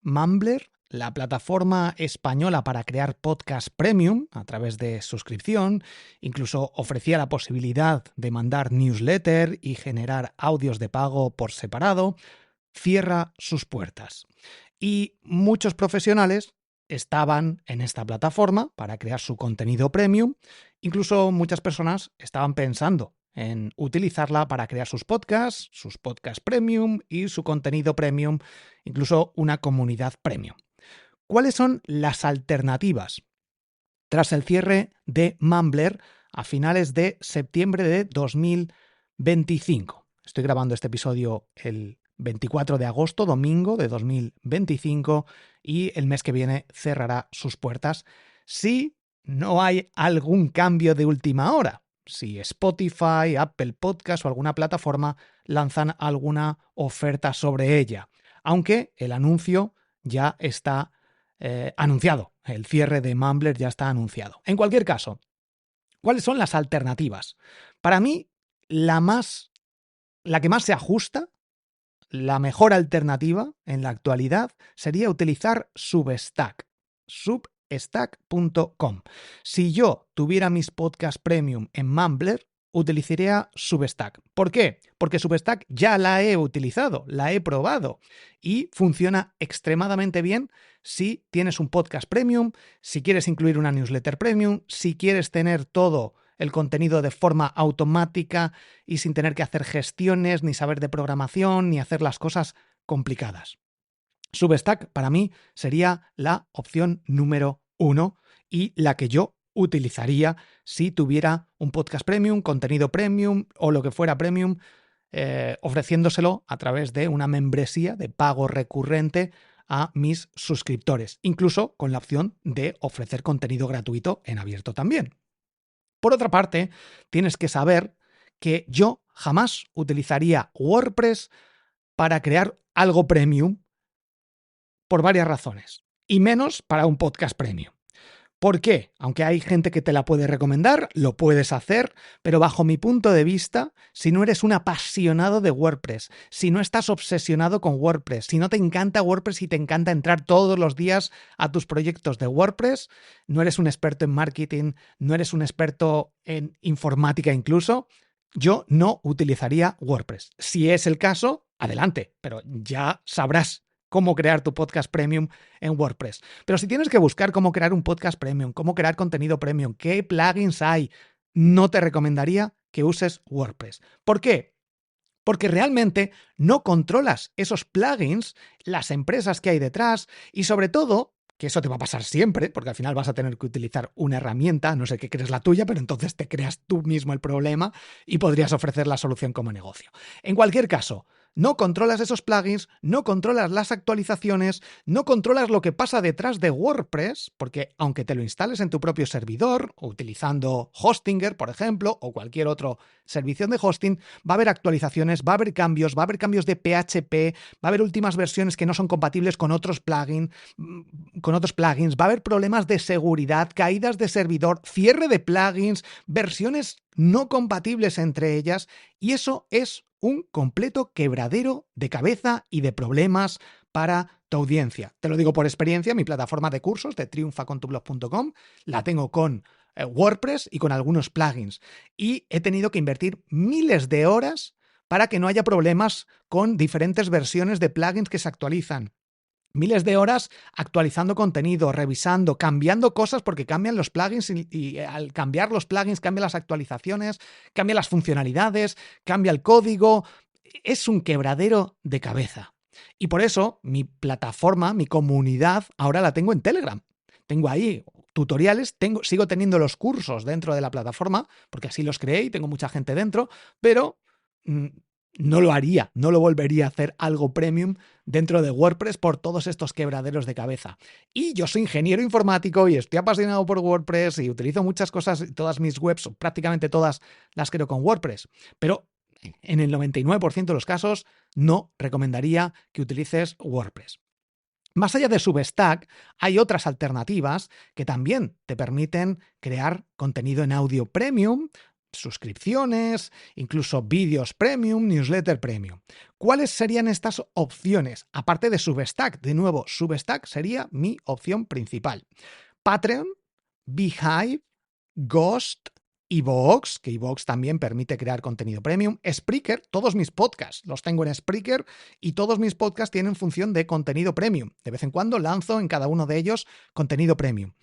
Mumbler, la plataforma española para crear podcast premium a través de suscripción, incluso ofrecía la posibilidad de mandar newsletter y generar audios de pago por separado, cierra sus puertas. Y muchos profesionales estaban en esta plataforma para crear su contenido premium. Incluso muchas personas estaban pensando en utilizarla para crear sus podcasts premium y su contenido premium, incluso una comunidad premium. ¿Cuáles son las alternativas? Tras el cierre de Mumbler a finales de septiembre de 2025. Estoy grabando este episodio el 24 de agosto, domingo de 2025, y el mes que viene cerrará sus puertas si no hay algún cambio de última hora. Si Spotify, Apple Podcast o alguna plataforma lanzan alguna oferta sobre ella. Aunque el anuncio ya está anunciado. El cierre de Mumbler ya está anunciado. En cualquier caso, ¿cuáles son las alternativas? Para mí, la que más se ajusta, la mejor alternativa en la actualidad sería utilizar Substack. Substack.com. Si yo tuviera mis podcasts premium en Mumbler, utilizaría Substack. ¿Por qué? Porque Substack ya la he utilizado, la he probado y funciona extremadamente bien si tienes un podcast premium, si quieres incluir una newsletter premium, si quieres tener todo el contenido de forma automática y sin tener que hacer gestiones, ni saber de programación, ni hacer las cosas complicadas. Substack para mí sería la opción número 1 y la que yo utilizaría si tuviera un podcast premium, contenido premium o lo que fuera premium, ofreciéndoselo a través de una membresía de pago recurrente a mis suscriptores, incluso con la opción de ofrecer contenido gratuito en abierto también. Por otra parte, tienes que saber que yo jamás utilizaría WordPress para crear algo premium por varias razones, y menos para un podcast premium. ¿Por qué? Aunque hay gente que te la puede recomendar, lo puedes hacer, pero bajo mi punto de vista, si no eres un apasionado de WordPress, si no estás obsesionado con WordPress, si no te encanta WordPress y te encanta entrar todos los días a tus proyectos de WordPress, no eres un experto en marketing, no eres un experto en informática incluso, yo no utilizaría WordPress. Si es el caso, adelante, pero ya sabrás cómo crear tu podcast premium en WordPress. Pero si tienes que buscar cómo crear un podcast premium, cómo crear contenido premium, qué plugins hay, no te recomendaría que uses WordPress. ¿Por qué? Porque realmente no controlas esos plugins, las empresas que hay detrás y sobre todo, que eso te va a pasar siempre, porque al final vas a tener que utilizar una herramienta, no sé qué crees la tuya, pero entonces te creas tú mismo el problema y podrías ofrecer la solución como negocio. En cualquier caso, no controlas esos plugins, no controlas las actualizaciones, no controlas lo que pasa detrás de WordPress, porque aunque te lo instales en tu propio servidor, o utilizando Hostinger, por ejemplo, o cualquier otro servicio de hosting, va a haber actualizaciones, va a haber cambios de PHP, va a haber últimas versiones que no son compatibles con otros plugins, va a haber problemas de seguridad, caídas de servidor, cierre de plugins, versiones no compatibles entre ellas, y eso es un completo quebradero de cabeza y de problemas para tu audiencia. Te lo digo por experiencia, mi plataforma de cursos de triunfacontublog.com la tengo con WordPress y con algunos plugins y he tenido que invertir miles de horas para que no haya problemas con diferentes versiones de plugins que se actualizan. Miles de horas actualizando contenido, revisando, cambiando cosas porque cambian los plugins y al cambiar los plugins cambian las actualizaciones, cambian las funcionalidades, cambia el código. Es un quebradero de cabeza. Y por eso mi plataforma, mi comunidad, ahora la tengo en Telegram. Tengo ahí tutoriales, sigo teniendo los cursos dentro de la plataforma porque así los creé y tengo mucha gente dentro, pero no lo haría, no lo volvería a hacer algo premium dentro de WordPress por todos estos quebraderos de cabeza. Y yo soy ingeniero informático y estoy apasionado por WordPress y utilizo muchas cosas, todas mis webs, prácticamente todas las creo con WordPress, pero en el 99% de los casos no recomendaría que utilices WordPress. Más allá de Substack, hay otras alternativas que también te permiten crear contenido en audio premium suscripciones, incluso vídeos premium, newsletter premium. ¿Cuáles serían estas opciones? Aparte de Substack, de nuevo, Substack sería mi opción principal. Patreon, Beehive, Ghost, iVoox, que iVoox también permite crear contenido premium, Spreaker, todos mis podcasts los tengo en Spreaker y todos mis podcasts tienen función de contenido premium. De vez en cuando lanzo en cada uno de ellos contenido premium.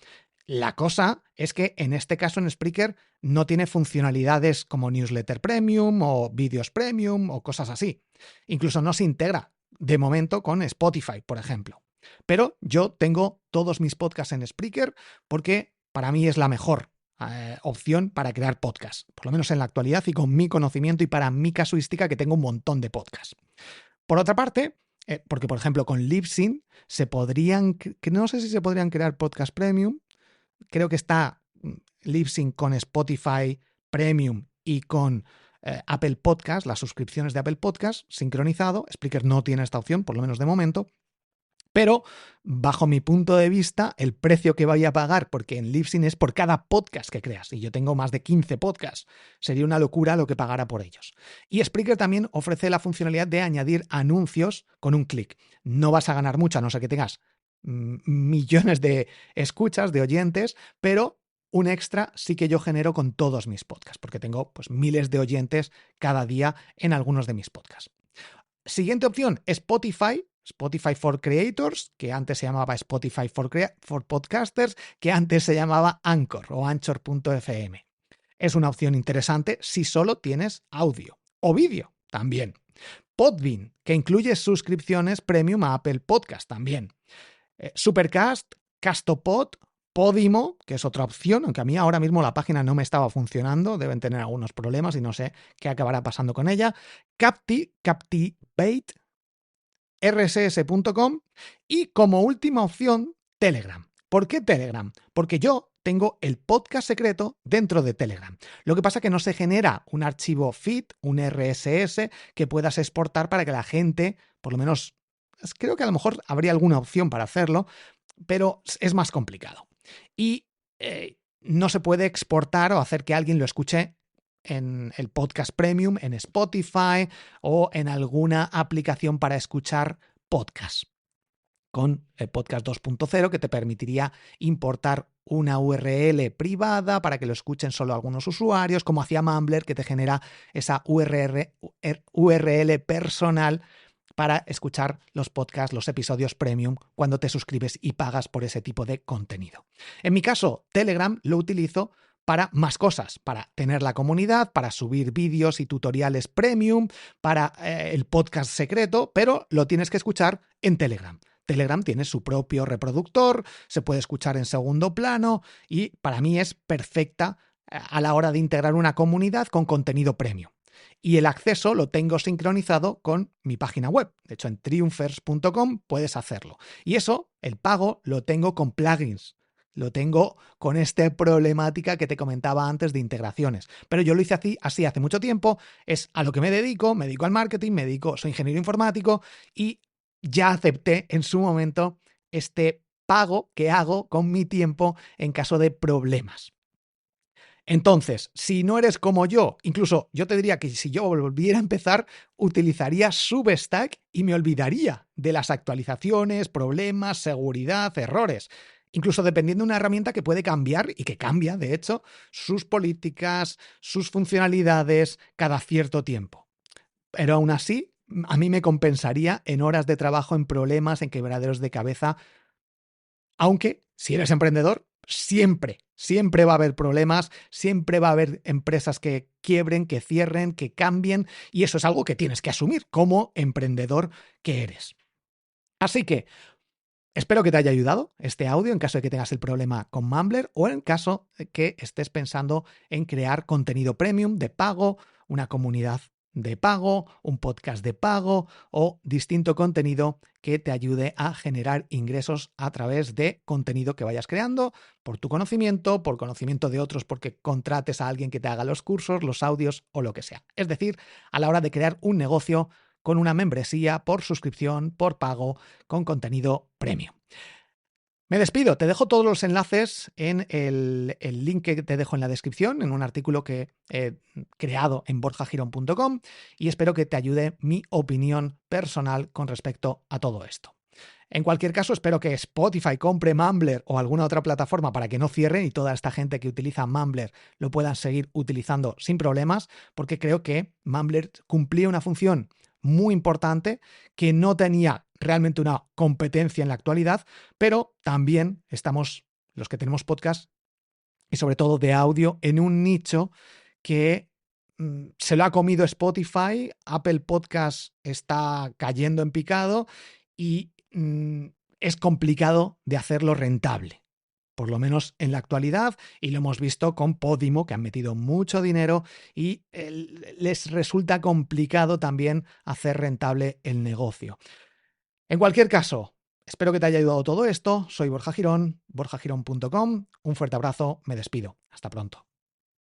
La cosa es que en este caso en Spreaker no tiene funcionalidades como newsletter premium o vídeos premium o cosas así. Incluso no se integra de momento con Spotify, por ejemplo. Pero yo tengo todos mis podcasts en Spreaker porque para mí es la mejor opción para crear podcasts, por lo menos en la actualidad y con mi conocimiento y para mi casuística que tengo un montón de podcasts. Por otra parte, porque por ejemplo con Libsyn se podrían, que no sé si se podrían crear podcast premium, creo que está Libsyn con Spotify Premium y con Apple Podcast, las suscripciones de Apple Podcast sincronizado. Spreaker no tiene esta opción, por lo menos de momento. Pero, bajo mi punto de vista, el precio que vaya a pagar, porque en Libsyn es por cada podcast que creas, y yo tengo más de 15 podcasts, sería una locura lo que pagara por ellos. Y Spreaker también ofrece la funcionalidad de añadir anuncios con un clic. No vas a ganar mucho, a no ser que tengas millones de escuchas, de oyentes, pero un extra sí que yo genero con todos mis podcasts, porque tengo pues miles de oyentes cada día en algunos de mis podcasts. Siguiente opción, Spotify for Creators, que antes se llamaba Spotify for Podcasters, que antes se llamaba Anchor o Anchor.fm. Es una opción interesante si solo tienes audio o vídeo también. Podbean, que incluye suscripciones premium a Apple Podcast también. Supercast, Castopod, Podimo, que es otra opción, aunque a mí ahora mismo la página no me estaba funcionando, deben tener algunos problemas y no sé qué acabará pasando con ella. Captivate, rss.com y como última opción, Telegram. ¿Por qué Telegram? Porque yo tengo el podcast secreto dentro de Telegram. Lo que pasa es que no se genera un archivo feed, un RSS, que puedas exportar para que la gente, por lo menos, creo que a lo mejor habría alguna opción para hacerlo, pero es más complicado. Y no se puede exportar o hacer que alguien lo escuche en el podcast premium, en Spotify o en alguna aplicación para escuchar podcast. Con el podcast 2.0 que te permitiría importar una URL privada para que lo escuchen solo algunos usuarios, como hacía Mumbler, que te genera esa URL personal para escuchar los podcasts, los episodios premium, cuando te suscribes y pagas por ese tipo de contenido. En mi caso, Telegram lo utilizo para más cosas, para tener la comunidad, para subir vídeos y tutoriales premium, para el podcast secreto, pero lo tienes que escuchar en Telegram. Telegram tiene su propio reproductor, se puede escuchar en segundo plano y para mí es perfecta a la hora de integrar una comunidad con contenido premium. Y el acceso lo tengo sincronizado con mi página web. De hecho, en triumphers.com puedes hacerlo. Y eso, el pago, lo tengo con plugins. Lo tengo con esta problemática que te comentaba antes de integraciones. Pero yo lo hice así hace mucho tiempo. Es a lo que me dedico al marketing, soy ingeniero informático y ya acepté en su momento este pago que hago con mi tiempo en caso de problemas. Entonces, si no eres como yo, incluso yo te diría que si yo volviera a empezar, utilizaría Substack y me olvidaría de las actualizaciones, problemas, seguridad, errores. Incluso dependiendo de una herramienta que puede cambiar y que cambia, de hecho, sus políticas, sus funcionalidades cada cierto tiempo. Pero aún así, a mí me compensaría en horas de trabajo, en problemas, en quebraderos de cabeza. Aunque, si eres emprendedor, siempre va a haber problemas, siempre va a haber empresas que quiebren, que cierren, que cambien, y eso es algo que tienes que asumir como emprendedor que eres. Así que espero que te haya ayudado este audio en caso de que tengas el problema con Mumbler o en caso de que estés pensando en crear contenido premium de pago, una comunidad de pago, un podcast de pago o distinto contenido que te ayude a generar ingresos a través de contenido que vayas creando por tu conocimiento, por conocimiento de otros porque contrates a alguien que te haga los cursos, los audios o lo que sea. Es decir, a la hora de crear un negocio con una membresía por suscripción, por pago, con contenido premium. Me despido, te dejo todos los enlaces en el link que te dejo en la descripción, en un artículo que he creado en borjagirón.com, y espero que te ayude mi opinión personal con respecto a todo esto. En cualquier caso, espero que Spotify compre Mumbler o alguna otra plataforma para que no cierren y toda esta gente que utiliza Mumbler lo puedan seguir utilizando sin problemas, porque creo que Mumbler cumplía una función muy importante que no tenía realmente una competencia en la actualidad, pero también estamos, los que tenemos podcast y sobre todo de audio, en un nicho que se lo ha comido Spotify, Apple Podcast está cayendo en picado y es complicado de hacerlo rentable, por lo menos en la actualidad, y lo hemos visto con Podimo, que han metido mucho dinero y les resulta complicado también hacer rentable el negocio. En cualquier caso, espero que te haya ayudado todo esto. Soy Borja Girón, borjagirón.com. Un fuerte abrazo, me despido. Hasta pronto.